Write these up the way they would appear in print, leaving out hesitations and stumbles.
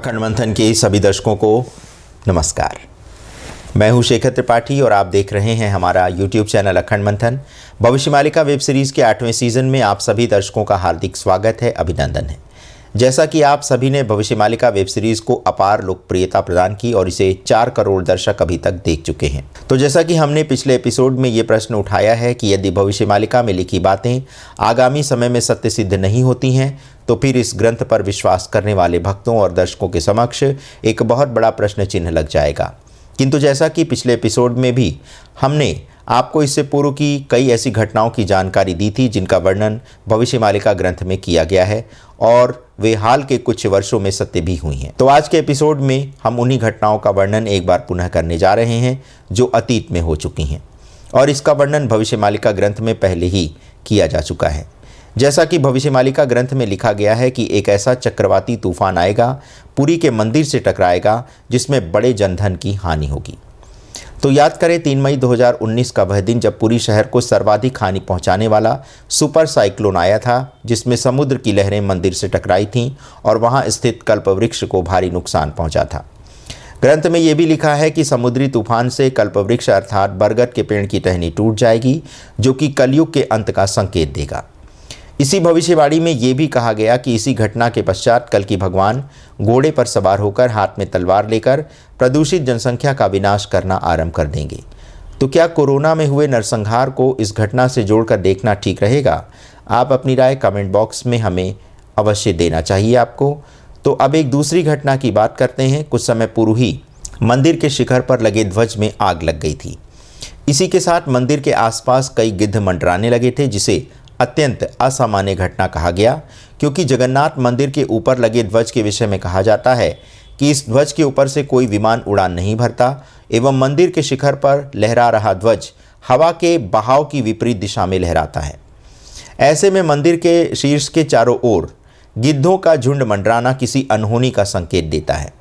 अखंड मंथन के सभी दर्शकों को नमस्कार। मैं हूं शेखर त्रिपाठी और आप देख रहे हैं हमारा YouTube चैनल अखंड मंथन। भविष्यमालिका वेब सीरीज़ के 8वें सीज़न में आप सभी दर्शकों का हार्दिक स्वागत है, अभिनंदन है। जैसा कि आप सभी ने भविष्यमालिका वेब सीरीज़ को अपार लोकप्रियता प्रदान की और इसे 4 करोड़ दर्शक अभी तक देख चुके हैं। तो जैसा कि हमने पिछले एपिसोड में ये प्रश्न उठाया है कि यदि भविष्यमालिका में लिखी बातें आगामी समय में सत्य सिद्ध नहीं होती हैं तो फिर इस ग्रंथ पर विश्वास करने वाले भक्तों और दर्शकों के समक्ष एक बहुत बड़ा प्रश्न चिन्ह लग जाएगा। किंतु जैसा कि पिछले एपिसोड में भी हमने आपको इससे पूर्व की कई ऐसी घटनाओं की जानकारी दी थी जिनका वर्णन भविष्यमालिका ग्रंथ में किया गया है और वे हाल के कुछ वर्षों में सत्य भी हुई हैं। तो आज के एपिसोड में हम उन्हीं घटनाओं का वर्णन एक बार पुनः करने जा रहे हैं जो अतीत में हो चुकी हैं और इसका वर्णन भविष्यमालिका ग्रंथ में पहले ही किया जा चुका है। जैसा कि भविष्यमालिका ग्रंथ में लिखा गया है कि एक ऐसा चक्रवाती तूफान आएगा, पुरी के मंदिर से टकराएगा जिसमें बड़े जनधन की हानि होगी। तो याद करें 3 मई 2019 का वह दिन जब पुरी शहर को सर्वाधिक हानि पहुंचाने वाला सुपर साइक्लोन आया था, जिसमें समुद्र की लहरें मंदिर से टकराई थीं और वहां स्थित कल्पवृक्ष को भारी नुकसान पहुंचा था। ग्रंथ में यह भी लिखा है कि समुद्री तूफान से कल्पवृक्ष अर्थात बरगद के पेड़ की टहनी टूट जाएगी, जो कि कलयुग के अंत का संकेत देगा। इसी भविष्यवाणी में ये भी कहा गया कि इसी घटना के पश्चात कल्कि भगवान घोड़े पर सवार होकर हाथ में तलवार लेकर प्रदूषित जनसंख्या का विनाश करना आरंभ कर देंगे। तो क्या कोरोना में हुए नरसंहार को इस घटना से जोड़कर देखना ठीक रहेगा? आप अपनी राय कमेंट बॉक्स में हमें अवश्य देना चाहिए आपको। तो अब एक दूसरी घटना की बात करते हैं। कुछ समय पूर्व ही मंदिर के शिखर पर लगे ध्वज में आग लग गई थी। इसी के साथ मंदिर के आसपास कई गिद्ध मंडराने लगे थे, जिसे अत्यंत असामान्य घटना कहा गया, क्योंकि जगन्नाथ मंदिर के ऊपर लगे ध्वज के विषय में कहा जाता है कि इस ध्वज के ऊपर से कोई विमान उड़ान नहीं भरता एवं मंदिर के शिखर पर लहरा रहा ध्वज हवा के बहाव की विपरीत दिशा में लहराता है। ऐसे में मंदिर के शीर्ष के चारों ओर गिद्धों का झुंड मंडराना किसी अनहोनी का संकेत देता है।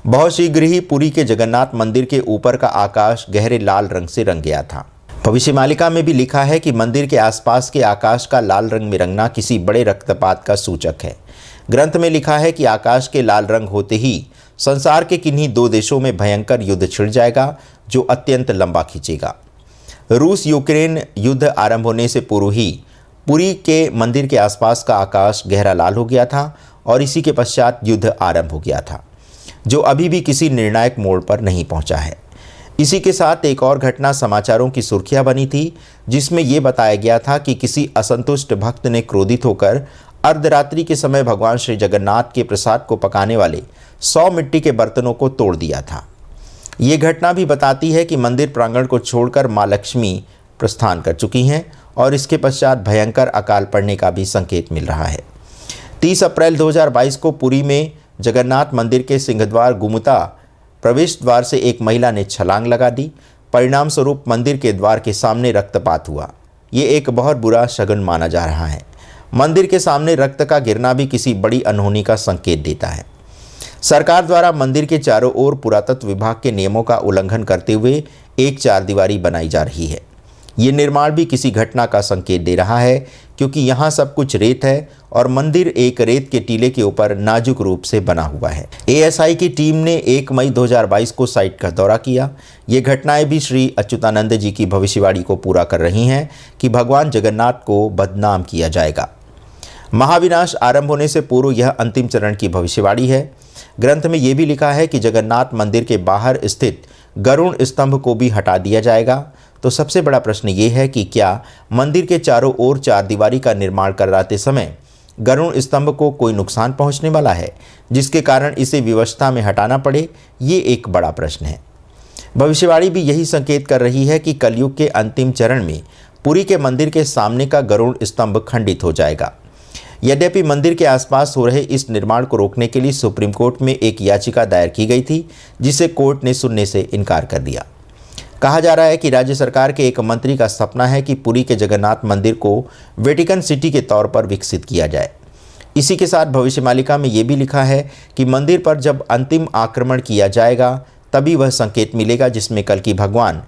बहुत शीघ्र ही पुरी के जगन्नाथ मंदिर के ऊपर का आकाश गहरे लाल रंग से रंग गया था। भविष्यमालिका में भी लिखा है कि मंदिर के आसपास के आकाश का लाल रंग में रंगना किसी बड़े रक्तपात का सूचक है। ग्रंथ में लिखा है कि आकाश के लाल रंग होते ही संसार के किन्हीं 2 देशों में भयंकर युद्ध छिड़ जाएगा जो अत्यंत लंबा खींचेगा। रूस यूक्रेन युद्ध आरंभ होने से पूर्व ही पुरी के मंदिर के आसपास का आकाश गहरा लाल हो गया था और इसी के पश्चात युद्ध आरंभ हो गया था, जो अभी भी किसी निर्णायक मोड़ पर नहीं पहुंचा है। इसी के साथ एक और घटना समाचारों की सुर्खियां बनी थी, जिसमें यह बताया गया था कि किसी असंतुष्ट भक्त ने क्रोधित होकर अर्धरात्रि के समय भगवान श्री जगन्नाथ के प्रसाद को पकाने वाले 100 मिट्टी के बर्तनों को तोड़ दिया था। ये घटना भी बताती है कि मंदिर प्रांगण को छोड़कर मां लक्ष्मी प्रस्थान कर चुकी हैं और इसके पश्चात भयंकर अकाल पड़ने का भी संकेत मिल रहा है। 30 अप्रैल 2022 को पुरी में जगन्नाथ मंदिर के सिंहद्वार गुमुता प्रवेश द्वार से एक महिला ने छलांग लगा दी। परिणाम स्वरूप मंदिर के द्वार के सामने रक्तपात हुआ। ये एक बहुत बुरा शगुन माना जा रहा है। मंदिर के सामने रक्त का गिरना भी किसी बड़ी अनहोनी का संकेत देता है। सरकार द्वारा मंदिर के चारों ओर पुरातत्व विभाग के नियमों का उल्लंघन करते हुए एक चारदीवारी बनाई जा रही है। ये निर्माण भी किसी घटना का संकेत दे रहा है, क्योंकि यहाँ सब कुछ रेत है और मंदिर एक रेत के टीले के ऊपर नाजुक रूप से बना हुआ है। एएसआई की टीम ने 1 मई 2022 को साइट का दौरा किया। ये घटनाएं भी श्री अच्युतानंद जी की भविष्यवाणी को पूरा कर रही हैं कि भगवान जगन्नाथ को बदनाम किया जाएगा। महाविनाश आरंभ होने से पूर्व यह अंतिम चरण की भविष्यवाणी है। ग्रंथ में यह भी लिखा है कि जगन्नाथ मंदिर के बाहर स्थित गरुड़ स्तंभ को भी हटा दिया जाएगा। तो सबसे बड़ा प्रश्न ये है कि क्या मंदिर के चारों ओर चारदीवारी का निर्माण कराते समय गरुड़ स्तंभ को कोई नुकसान पहुंचने वाला है, जिसके कारण इसे विवशता में हटाना पड़े? ये एक बड़ा प्रश्न है। भविष्यवाणी भी यही संकेत कर रही है कि कलयुग के अंतिम चरण में पुरी के मंदिर के सामने का गरुड़ स्तंभ खंडित हो जाएगा। यद्यपि मंदिर के आसपास हो रहे इस निर्माण को रोकने के लिए सुप्रीम कोर्ट में एक याचिका दायर की गई थी, जिसे कोर्ट ने सुनने से इनकार कर दिया। कहा जा रहा है कि राज्य सरकार के एक मंत्री का सपना है कि पुरी के जगन्नाथ मंदिर को वेटिकन सिटी के तौर पर विकसित किया जाए। इसी के साथ भविष्यमालिका में ये भी लिखा है कि मंदिर पर जब अंतिम आक्रमण किया जाएगा तभी वह संकेत मिलेगा जिसमें कल्कि भगवान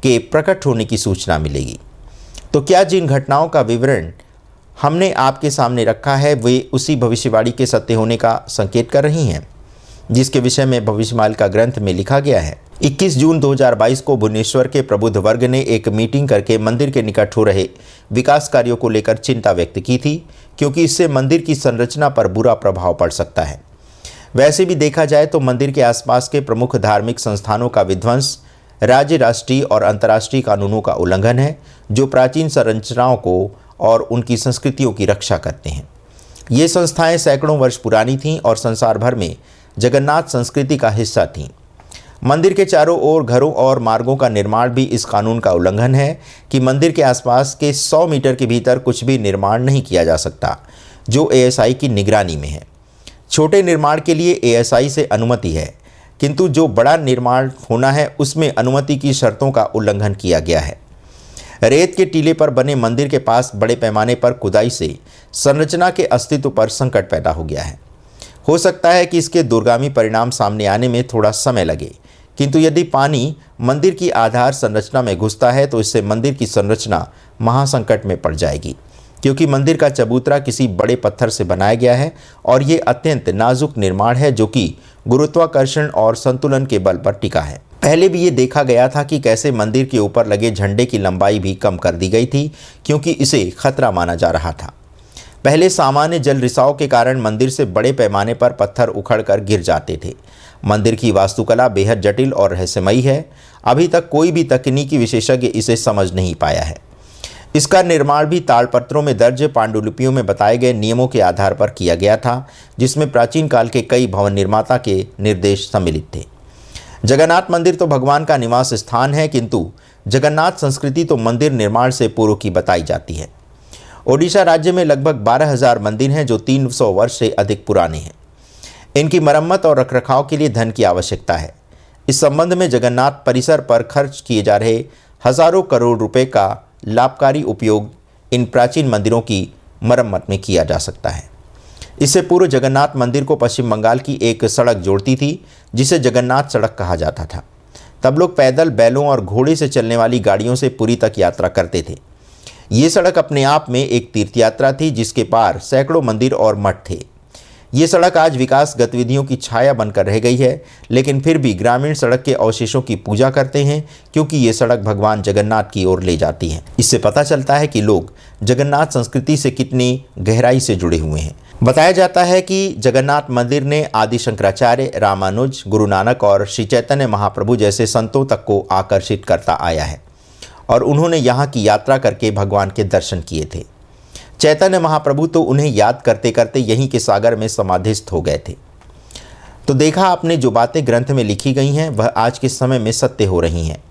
के प्रकट होने की सूचना मिलेगी। तो क्या जिन घटनाओं का विवरण हमने आपके सामने रखा है वे उसी भविष्यवाणी के सत्य होने का संकेत कर रही हैं? जिसके विषय में भविष्यमालिका ग्रंथ में लिखा गया है। 21 जून 2022 को भुवनेश्वर के प्रबुद्ध वर्ग ने एक मीटिंग करके मंदिर के निकट हो रहे विकास कार्यों को लेकर चिंता व्यक्त की थी, क्योंकि इससे मंदिर की संरचना पर बुरा प्रभाव पड़ सकता है। वैसे भी देखा जाए तो मंदिर के आसपास के प्रमुख धार्मिक संस्थानों का विध्वंस राज्य, राष्ट्रीय और अंतर्राष्ट्रीय कानूनों का उल्लंघन है, जो प्राचीन संरचनाओं को और उनकी संस्कृतियों की रक्षा करते हैं। ये संस्थाएं सैकड़ों वर्ष पुरानी थीं और संसार भर में जगन्नाथ संस्कृति का हिस्सा थीं। मंदिर के चारों ओर घरों और मार्गों का निर्माण भी इस कानून का उल्लंघन है कि मंदिर के आसपास के 100 मीटर के भीतर कुछ भी निर्माण नहीं किया जा सकता, जो एएसआई की निगरानी में है। छोटे निर्माण के लिए एएसआई से अनुमति है, किंतु जो बड़ा निर्माण होना है उसमें अनुमति की शर्तों का उल्लंघन किया गया है। रेत के टीले पर बने मंदिर के पास बड़े पैमाने पर खुदाई से संरचना के अस्तित्व पर संकट पैदा हो गया है। हो सकता है कि इसके दूरगामी परिणाम सामने आने में थोड़ा समय लगे, किंतु यदि पानी मंदिर की आधार संरचना में घुसता है तो इससे मंदिर की संरचना महासंकट में पड़ जाएगी, क्योंकि मंदिर का चबूतरा किसी बड़े पत्थर से बनाया गया है और ये अत्यंत नाजुक निर्माण है, जो कि गुरुत्वाकर्षण और संतुलन के बल पर टिका है। पहले भी ये देखा गया था कि कैसे मंदिर के ऊपर लगे झंडे की लंबाई भी कम कर दी गई थी, क्योंकि इसे खतरा माना जा रहा था। पहले सामान्य जल रिसाव के कारण मंदिर से बड़े पैमाने पर पत्थर उखड़कर गिर जाते थे। मंदिर की वास्तुकला बेहद जटिल और रहस्यमयी है। अभी तक कोई भी तकनीकी विशेषज्ञ इसे समझ नहीं पाया है। इसका निर्माण भी ताड़पत्रों में दर्ज पांडुलिपियों में बताए गए नियमों के आधार पर किया गया था, जिसमें प्राचीन काल के कई भवन निर्माता के निर्देश सम्मिलित थे। जगन्नाथ मंदिर तो भगवान का निवास स्थान है, किंतु जगन्नाथ संस्कृति तो मंदिर निर्माण से पूर्व की बताई जाती है। ओडिशा राज्य में लगभग 12,000 मंदिर हैं, जो 300 वर्ष से अधिक पुराने हैं। इनकी मरम्मत और रखरखाव के लिए धन की आवश्यकता है। इस संबंध में जगन्नाथ परिसर पर खर्च किए जा रहे हजारों करोड़ रुपए का लाभकारी उपयोग इन प्राचीन मंदिरों की मरम्मत में किया जा सकता है। इससे पूर्व जगन्नाथ मंदिर को पश्चिम बंगाल की एक सड़क जोड़ती थी, जिसे जगन्नाथ सड़क कहा जाता था। तब लोग पैदल, बैलों और घोड़े से चलने वाली गाड़ियों से पुरी तक यात्रा करते थे। ये सड़क अपने आप में एक तीर्थ यात्रा थी, जिसके पार सैकड़ों मंदिर और मठ थे। ये सड़क आज विकास गतिविधियों की छाया बनकर रह गई है, लेकिन फिर भी ग्रामीण सड़क के अवशेषों की पूजा करते हैं, क्योंकि ये सड़क भगवान जगन्नाथ की ओर ले जाती है। इससे पता चलता है कि लोग जगन्नाथ संस्कृति से कितनी गहराई से जुड़े हुए हैं। बताया जाता है कि जगन्नाथ मंदिर ने आदि शंकराचार्य, रामानुज, गुरु नानक और श्री चैतन्य महाप्रभु जैसे संतों तक को आकर्षित करता आया है और उन्होंने यहाँ की यात्रा करके भगवान के दर्शन किए थे। चैतन्य महाप्रभु तो उन्हें याद करते करते यहीं के सागर में समाधिस्थ हो गए थे। तो देखा आपने, जो बातें ग्रंथ में लिखी गई हैं वह आज के समय में सत्य हो रही हैं,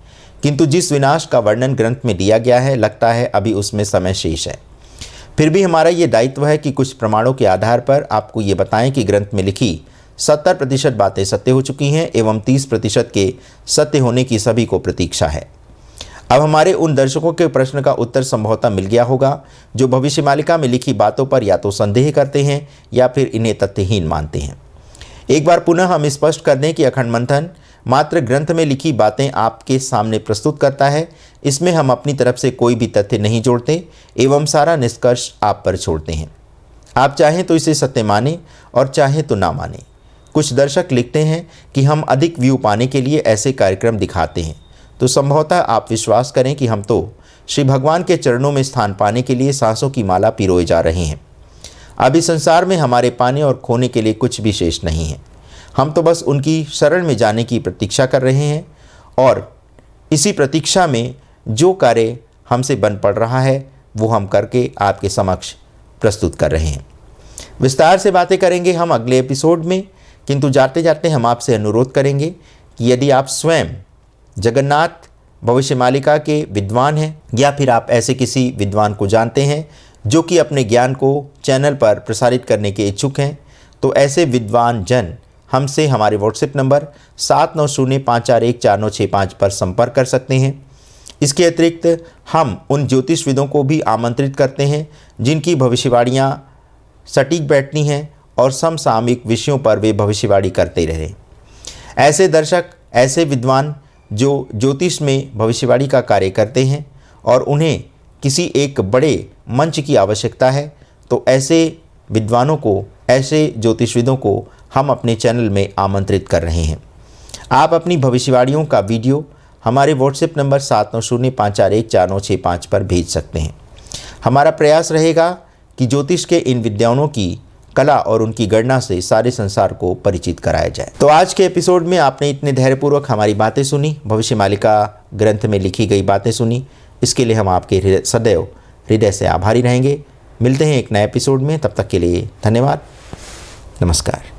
किंतु जिस विनाश का वर्णन ग्रंथ में दिया गया है, लगता है अभी उसमें समय शेष है। फिर भी हमारा ये दायित्व है कि कुछ प्रमाणों के आधार पर आपको ये बताएं कि ग्रंथ में लिखी 70% बातें सत्य हो चुकी हैं एवं 30% के सत्य होने की सभी को प्रतीक्षा है। अब हमारे उन दर्शकों के प्रश्न का उत्तर संभवतः मिल गया होगा, जो भविष्यमालिका में लिखी बातों पर या तो संदेह करते हैं या फिर इन्हें तथ्यहीन मानते हैं। एक बार पुनः हम स्पष्ट कर दें कि अखंड मंथन मात्र ग्रंथ में लिखी बातें आपके सामने प्रस्तुत करता है। इसमें हम अपनी तरफ से कोई भी तथ्य नहीं जोड़ते एवं सारा निष्कर्ष आप पर छोड़ते हैं। आप चाहें तो इसे सत्य माने और चाहें तो ना माने। कुछ दर्शक लिखते हैं कि हम अधिक व्यू पाने के लिए ऐसे कार्यक्रम दिखाते हैं, तो संभवतः आप विश्वास करें कि हम तो श्री भगवान के चरणों में स्थान पाने के लिए सांसों की माला पिरोए जा रहे हैं। अभी संसार में हमारे पाने और खोने के लिए कुछ भी शेष नहीं है। हम तो बस उनकी शरण में जाने की प्रतीक्षा कर रहे हैं और इसी प्रतीक्षा में जो कार्य हमसे बन पड़ रहा है वो हम करके आपके समक्ष प्रस्तुत कर रहे हैं। विस्तार से बातें करेंगे हम अगले एपिसोड में, किंतु जाते जाते हम आपसे अनुरोध करेंगे कि यदि आप स्वयं जगन्नाथ भविष्यमालिका के विद्वान हैं या फिर आप ऐसे किसी विद्वान को जानते हैं जो कि अपने ज्ञान को चैनल पर प्रसारित करने के इच्छुक हैं, तो ऐसे विद्वान जन हमसे हमारे व्हाट्सएप नंबर 7905414965 पर संपर्क कर सकते हैं। इसके अतिरिक्त हम उन ज्योतिषविदों को भी आमंत्रित करते हैं जिनकी भविष्यवाणियाँ सटीक बैठती हैं और समसामयिक विषयों पर वे भविष्यवाणी करते रहे। ऐसे दर्शक, ऐसे विद्वान जो ज्योतिष में भविष्यवाणी का कार्य करते हैं और उन्हें किसी एक बड़े मंच की आवश्यकता है, तो ऐसे विद्वानों को, ऐसे ज्योतिषविदों को हम अपने चैनल में आमंत्रित कर रहे हैं। आप अपनी भविष्यवाणियों का वीडियो हमारे व्हाट्सएप नंबर 7908414965 पर भेज सकते हैं। हमारा प्रयास रहेगा कि ज्योतिष के इन विद्वानों की कला और उनकी गणना से सारे संसार को परिचित कराया जाए। तो आज के एपिसोड में आपने इतने धैर्यपूर्वक हमारी बातें सुनी, भविष्य मालिका ग्रंथ में लिखी गई बातें सुनी, इसके लिए हम आपके सदैव हृदय से आभारी रहेंगे। मिलते हैं एक नए एपिसोड में, तब तक के लिए धन्यवाद, नमस्कार।